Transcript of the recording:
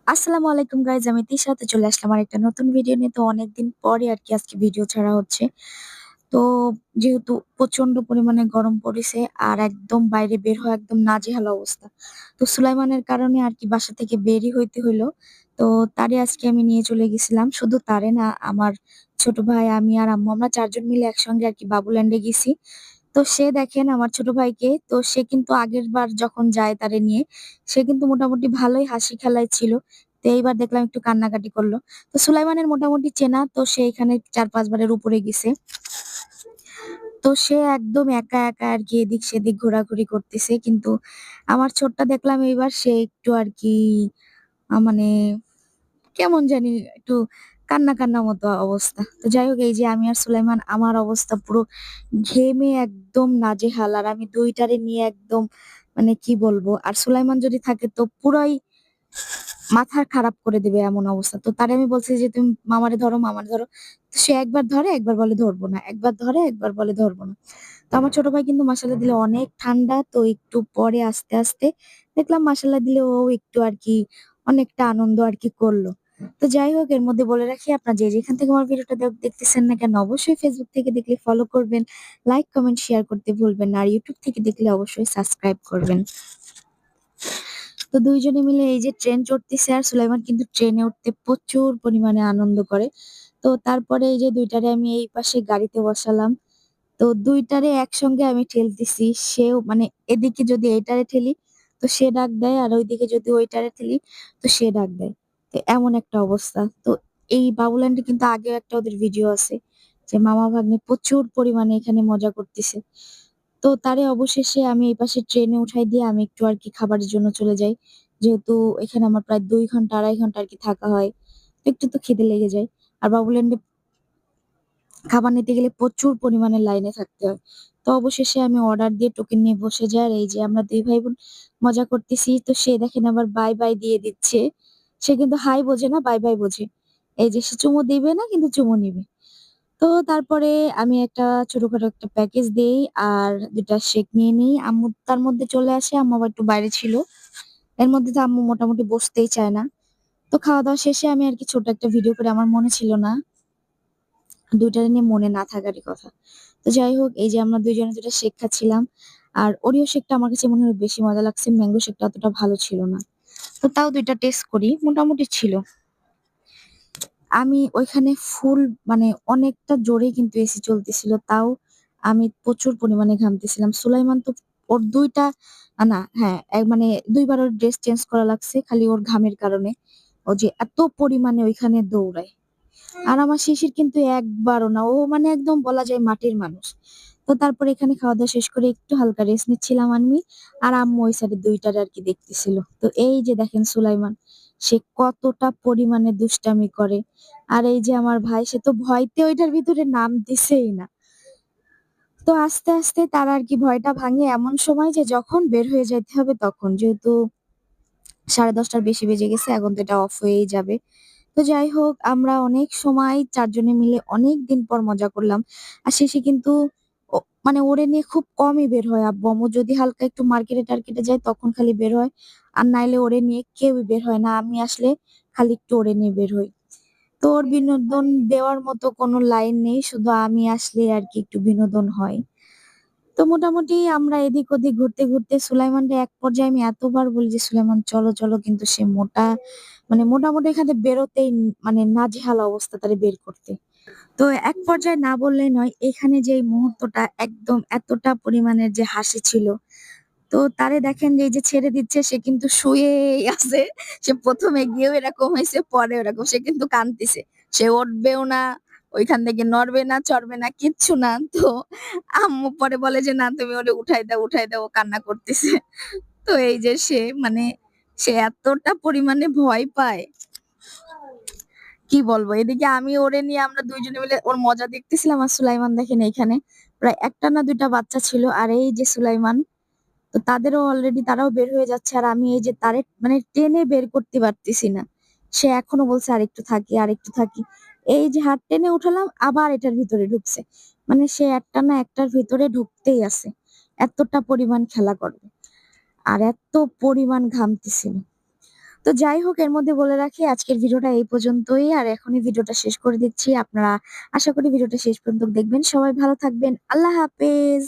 আসসালামু আলাইকুম গাইজ, আমি তিশাতে চলে আসলাম আরেকটা নতুন ভিডিও নিয়ে। তো অনেকদিন পরে আর কি আজকে ভিডিও ছাড়া হচ্ছে। তো যেহেতু প্রচন্ড পরিমাণে গরম পড়েছে আর একদম বাইরে বের হওয়া একদম নাজেহাল অবস্থা। তো সুলাইমানের কারণে আর কি বাসা থেকে বেরই হইতে হইলো। তো তারে আজকে আমি নিয়ে চলে গেছিলাম। শুধু তারে না, আমার ছোট ভাই, আমি আর আম্মু আমরা ৪ জন মিলে একসঙ্গে আর কি বাবুল্যান্ডে গেছি। তো সে দেখেন আমার ছোট ভাইকে, তো সে কিন্তু আগের বার যখন যায় তারে নিয়ে, সে কিন্তু মোটামুটি ভালোই হাসি খেলায় ছিল। তো এইবার দেখলাম একটু কান্নাকাটি করলো। তো সুলাইমানের মোটামুটি চেনা, তো সে এখানে ৪-৫ বারের উপরে গেছে। তো সে একদম একা, একা আরকি এদিক সেদিক ঘোরাঘুরি করতেছে। কিন্তু আমার ছোটটা দেখলাম এইবার সে একটু আরকি মানে কেমন জানি একটু কান্না, কান্না মতো অবস্থা। তো যাই হোক, এই যে আমি আর সুলাইমান, আমার অবস্থা পুরো ঘেমে একদম নাজেহাল। আর আমি ২ টারে নিয়ে একদম মানে কি বলবো? আর সুলাইমান যদি থাকে তো পুরাই মাথা খারাপ করে দিবে এমন অবস্থা। তো তারে আমি বলছি যে, "তুমি মামারে ধরো, মামারে ধরো।" তো সে একবার ধরে, একবার বলে ধরব না। একবার ধরে, একবার বলে ধরব না। তো আমার ছোট ভাই কিন্তু মাশাআল্লাহ দিলে অনেক ঠান্ডা। তো একটু পরে আস্তে, আস্তে দেখলাম মাশাআল্লাহ দিলে ও একটু আরকি অনেকটা আনন্দ আরকি করল। তো যাই হোক, এর মধ্যে বলে রাখি, আপনারা যে যেখান থেকে আমার ভিডিওটা দেখতেছেন না কেন, অবশ্যই Facebook থেকে দেখলে ফলো করবেন, লাইক, কমেন্ট, শেয়ার করতে ভুলবেন না। আর YouTube থেকে দেখলে অবশ্যই সাবস্ক্রাইব করবেন। তো ২ জনে মিলে এই যে ট্রেন চড়তেছে, আর সুলাইমান কিন্তু ট্রেনে উঠতে প্রচুর পরিমাণে আনন্দ করে। তো তারপরে এই যে ২ টারে আমি এই পাশে গাড়িতে বসালাম। তো ২ টারে একসঙ্গে আমি ঠেলতেছি। সেও মানে এদিকে যদি এইটারে ঠেলি তো সে ডাক দেয়, আর ওইদিকে যদি ওইটারে ঠেলি তো সে ডাক দেয়। তো এমন একটা অবস্থা। তো এই বাবুল্যান্ডে কিন্তু আগেও একটা ওদের ভিডিও আছে যে মামা ভাগ্নে প্রচুর পরিমাণে এখানে মজা করতেছে। তো তারে অবশেষে আমি এই পাশে ট্রেনে উঠাই দিয়ে আমি একটু আরকি খাবারের জন্য চলে যাই। যেহেতু এখানে আমার প্রায় ২ ঘন্টা ২.৫ ঘন্টা আরকি থাকা হয়। তো একটু তো খিদে লেগে যায়। আর বাবুল্যান্ডে খাবার নিতে গেলে প্রচুর পরিমাণে লাইনে থাকতে হয়। তো অবশেষে আমি অর্ডার দিয়ে টোকেন নিয়ে বসে যাই। আর এই যে আমরা ২ ভাই বোন মজা করতেছি। তো সে দেখেন আবার বাই, বাই দিয়ে দিচ্ছে। সে কিন্তু হাই বোঝে না, বাই, বাই বোঝে। এই যে সে চুমু দিবে না, কিন্তু চুমু নিবে। তো তারপরে আমি একটা ছোটখাটো একটা প্যাকেজ দেই আর ২ টা শেক নিয়ে নিই। আম্মু তার মধ্যে চলে আসে। আম্মু আবার একটু বাইরে ছিল। এর মধ্যে তো আম্মু মোটামুটি বসতেই চায় না। তো খাওয়া-দাওয়া শেষে আমি আরকি ছোট একটা ভিডিও করে, আমার মনে ছিল না ২ টা নিয়ে মনে না থাকারই কথা। তো যাই হোক, এই যে আমরা ২ জনে ২ টা শেক খাচ্ছিলাম। আর ওরিও শেকটা আমার কাছে মনে হয় বেশি মজা লাগছে। ম্যাঙ্গো শেকটা অতটা ভালো ছিল না। তো তাও ২ টা টেস্ট করি। মোটামুটি ছিল। আমি ওইখানে ফুল মানে অনেকটা জোরেই কিন্তু এসি চলতেছিল। তাও আমি প্রচুর পরিমাণে ঘামতেছিলাম। সুলাইমান তো ওর ২ টা না, হ্যাঁ, মানে ২ বার ওর ড্রেস চেঞ্জ করা লাগছে খালি ওর ঘামের কারণে। ও যে এত পরিমাণে ওইখানে দৌড়ায়। আর আমার শিশির কিন্তু একবারও না। ও মানে একদম বলা যায় মাটির মানুষ। তো তারপরে এখানে খাওয়া-দাওয়া শেষ করে একটু হালকা রেস্ট নিচ্ছিলাম আমি। আর আম্মু ওই সাইডে ২ টারে আরকি দেখতেছিল। তো এই যে দেখেন সুলাইমান, সে কতটা পরিমাণে দুষ্টামি করে। আর এই যে আমার ভাই, সে তো ভয়তে ওইটার ভিতরে নাম দিছেই না। তো আস্তে, আস্তে তার আরকি ভয়টা ভাঙে এমন সময় যে যখন বের হয়ে যাইতে হবে তখন। যেহেতু 10:30 টার বেশি বেজে গেছে, এখন তো এটা অফ হয়েই যাবে। তো যাই হোক, আমরা অনেক সময় ৪ জনে মিলে অনেকদিন পর মজা করলাম। আর শেষে কিন্তু ও মানে ওরে নিয়ে খুব কমই বের হয় আব্বু আম্মু। যদি হালকা একটু মার্কেটে-টার্কেটে যায় তখন খালি বের হয়। আর নাইলে ওরে নিয়ে কেউই বের হয় না। আমি আসলে খালি একটু ওরে নিয়ে বের হই। তো ওর বিনোদন দেওয়ার মতো কোনো লাইন নেই। শুধু আমি আসলেই আরকি একটু বিনোদন হয়। তো মোটামুটি আমরা এদিক ওদিক ঘুরতে, ঘুরতে সুলাইমানরে এক পর্যায়ে আমি এতবার বলি যে, "সুলাইমান চলো, চলো।" কিন্তু সে মানে মোটামুটি এখানে বেরোতেই মানে নাজেহাল অবস্থা তারে বের করতে। তো এক পর্যায়ে না বললেই নয়, এখানে যে এই মুহূর্তটা একদম এতটা পরিমাণের যে হাসি ছিল, তো তারে দেখেন যে এই যে ছেড়ে দিচ্ছে সে কিন্তু শুয়েই আছে। সে ১ম এ গিয়েও এরকম হইছে, পরে ওরকম। সে কিন্তু কাঁদতিছে। সে উঠবেও না, ওইখান থেকে নড়বে না, চড়বে না, কিচ্ছু না। তো আম্মু পরে বলে যে, "না, তুমি ওরে উঠাই দাও, উঠাই দাও।" ও কান্না করতেছে। তো এই যে সে মানে সে এতটা পরিমাণে ভয় পায়, কি বলবো? এদিকে আমি ওরে নিয়ে আমরা ২ জনে মিলে ওর মজা দেখতেছিলাম, আর সুলাইমান দেখেন এইখানে প্রায় ১ টা না ২ টা বাচ্চা ছিল। আর এই যে সুলাইমান, তো তাদেরও অলরেডি তারাও বের হয়ে যাচ্ছে। আর আমি এই যে তারে মানে টেনে বের করতে পারতেছি না। সে এখনো বলছে, "আরেকটু থাকি, আরেকটু থাকি।" এই যে হাত টেনে উঠালাম, আবার এটার ভিতরে ঢুকছে। মানে সে একটা না একটার ভিতরে ঢুকতেই আছে। এতটা পরিমাণ খেলা করবে। আর এত পরিমাণ ঘামতেছিল। তো যাই হোক এর মধ্যে বলে রাখি আজকের ভিডিওটা এই পর্যন্তই। আর এখনই ভিডিওটা শেষ করে দিচ্ছি। আপনারা আশা করি ভিডিওটা শেষ পর্যন্ত দেখবেন। সবাই ভালো থাকবেন। আল্লাহ হাফেজ।